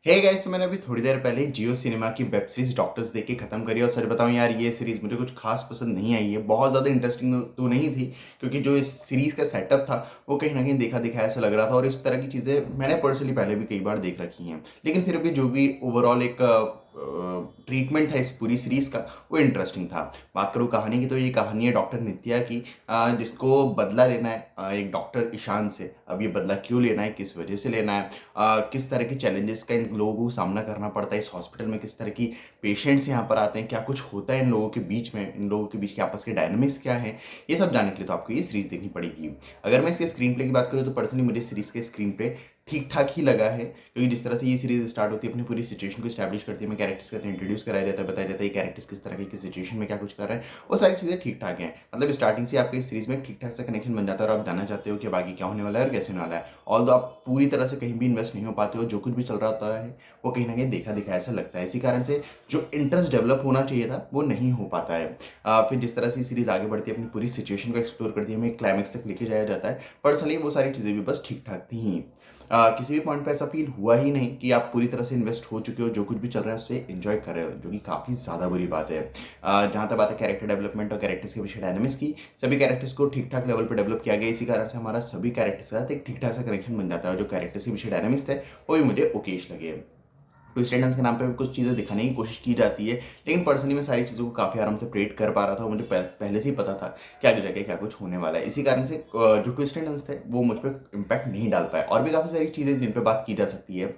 Hey guys, तो मैंने अभी थोड़ी देर पहले जियो सिनेमा की वेब सीरीज डॉक्टर्स देख के खत्म करी और सच बताऊं यार, ये सीरीज मुझे कुछ खास पसंद नहीं आई है। बहुत ज़्यादा इंटरेस्टिंग तो नहीं थी, क्योंकि जो इस सीरीज का सेटअप था वो कहीं ना कहीं देखा दिखाया ऐसा लग रहा था, और इस तरह की चीज़ें मैंने पर्सनली पहले भी कई बार देख रखी हैं। लेकिन फिर भी जो भी ओवरऑल एक ट्रीटमेंट है इस पूरी सीरीज का, वो इंटरेस्टिंग था। बात करूँ कहानी की, तो ये कहानी है डॉक्टर नित्या की, जिसको बदला लेना है एक डॉक्टर ईशान से। अब ये बदला क्यों लेना है, किस वजह से लेना है, किस तरह के चैलेंजेस का इन लोगों को सामना करना पड़ता है इस हॉस्पिटल में, किस तरह की पेशेंट्स यहाँ पर आते हैं, क्या कुछ होता है इन लोगों के बीच में, इन लोगों के बीच के आपस के डायनामिक्स क्या है, ये सब जानने के लिए तो आपको ये सीरीज देखनी पड़ेगी। अगर मैं इसके स्क्रीन प्ले की बात करूँ, तो पर्सनली मुझे सीरीज के स्क्रीन प्ले ठीक ठाक ही लगा है, क्योंकि जिस तरह से ये सीरीज स्टार्ट होती है, अपनी पूरी सिचुएशन को स्टैब्लिश करती है, मैं कैरेक्टर्स का इंट्रोड्यूस कराया जाता है, बताया जाता है कैरेक्टर्स किस तरह की सिचुएशन में क्या कुछ कर रहे हैं, वो सारी चीज़ें ठीक ठाक हैं। मतलब स्टार्टिंग से आपके इस सीरीज में ठीक ठाक सा कनेक्शन बन जाता है, और आप जानना चाहते हो कि अब आगे क्या होने वाला है और कैसे होने वाला है। ऑल दो आप पूरी तरह से कहीं भी इन्वेस्ट नहीं हो पाते हो, जो कुछ भी चल रहा होता है वो कहीं ना कहीं देखा दिखाया ऐसा लगता है। इसी कारण से जो इंटरेस्ट डेवलप होना चाहिए था वो नहीं हो पाता है। फिर जिस तरह से सीरीज आगे बढ़ती है, अपनी पूरी सिचुएशन को एक्सप्लोर करती है, हमें क्लाइमेक्स तक लेके जाया जाता है। पर्सनली वो सारी चीज़ें भी बस ठीक ठाक थी ही। किसी भी पॉइंट पे ऐसा फील हुआ ही नहीं कि आप पूरी तरह से इन्वेस्ट हो चुके हो, जो कुछ भी चल रहा है उससे एंजॉय कर रहे हो, जो कि काफ़ी ज़्यादा बुरी बात है। जहाँ तक बात है कैरेक्टर डेवलपमेंट और कैरेक्टर्स के पीछे डायनामिक्स की, सभी कैरेक्टर्स को ठीक ठाक लेवल पर डेवलप किया गया। इसी कारण से हमारा सभी कैरेक्टर्स के साथ एक ठीक ठाक सा कनेक्शन बन जाता है, और जो कैरेक्टर्स के पीछे डायनामिक्स थे वो भी मुझे ओकेश लगे। ट्विस्ट एंड टर्न्स के नाम पे भी कुछ चीज़ें दिखाने की कोशिश की जाती है, लेकिन पर्सनली मैं सारी चीज़ों को काफ़ी आराम से प्रेडिक्ट कर पा रहा था, और मुझे पहले से ही पता था कि आगे जाके क्या कुछ होने वाला है। इसी कारण से जो ट्विस्ट एंड टर्न्स थे वो मुझ पर इम्पैक्ट नहीं डाल पाए। और भी काफ़ी सारी चीज़ें जिन पर बात की जा सकती है,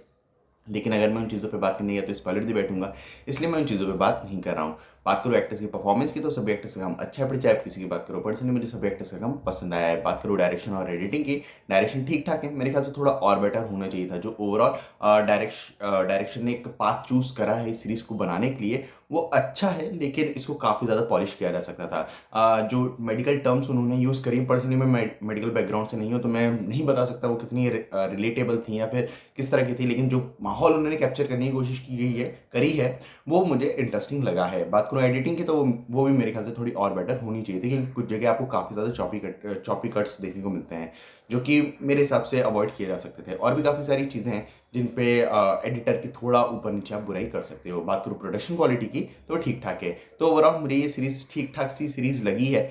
लेकिन अगर मैं उन चीज़ों पे बात करने गया तो स्पॉइलर दे बैठूंगा, इसलिए मैं उन चीज़ों पे बात नहीं कर रहा हूँ। बात करूँ एक्टर्स की परफॉर्मेंस की, तो सभी एक्टर्स का काम अच्छा है, पर चाहे आप किसी की बात करो, पर्सनली मुझे सभी एक्टर्स का काम पसंद आया है। बात करूँ डायरेक्शन और एडिटिंग की, डायरेक्शन ठीक ठाक है, मेरे ख्याल से थोड़ा और बेटर होना चाहिए था। जो ओवरऑल डायरेक्शन ने एक पाथ चूज करा है इस सीरीज को बनाने के लिए, वो अच्छा है, लेकिन इसको काफ़ी ज़्यादा पॉलिश किया जा सकता था। जो मेडिकल टर्म्स उन्होंने यूज़ करी, पर्सनली मैं मेडिकल बैकग्राउंड से नहीं हूँ, तो मैं नहीं बता सकता वो कितनी रिलेटेबल थी या फिर किस तरह की थी, लेकिन जो माहौल उन्होंने कैप्चर करने की कोशिश करी है, वो मुझे इंटरेस्टिंग लगा है। बात करूँ एडिटिंग की, तो वो भी मेरे ख्याल से थोड़ी और बेटर होनी चाहिए थी, क्योंकि कुछ जगह आपको काफ़ी ज़्यादा चॉपी कट्स देखने को मिलते हैं, जो कि मेरे हिसाब से अवॉइड किए जा सकते थे। और भी काफ़ी सारी चीज़ें हैं जिन पे एडिटर की थोड़ा ऊपर नीचे आप बुराई कर सकते हो। बात करूँ प्रोडक्शन क्वालिटी की, तो ठीक ठाक है। तो ओवरऑल मुझे ये सीरीज़ ठीक ठाक सी सीरीज़ लगी है।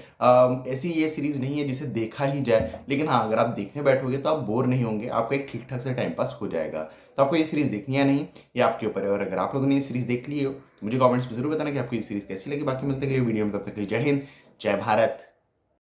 ऐसी ये सीरीज़ नहीं है जिसे देखा ही जाए, लेकिन हाँ, अगर आप देखने बैठोगे तो आप बोर नहीं होंगे, आपका एक ठीक ठाक से टाइम पास हो जाएगा। तो आपको ये सीरीज़ देखनी है या नहीं, ये आपके ऊपर है। और अगर आप लोगों ने ये सीरीज़ देख ली हो, तो मुझे कमेंट्स में जरूर बताना कि आपको ये सीरीज़ कैसी लगी। बाकी मिलते हैं अगली वीडियो में, तब तक के लिए जय हिंद, जय भारत।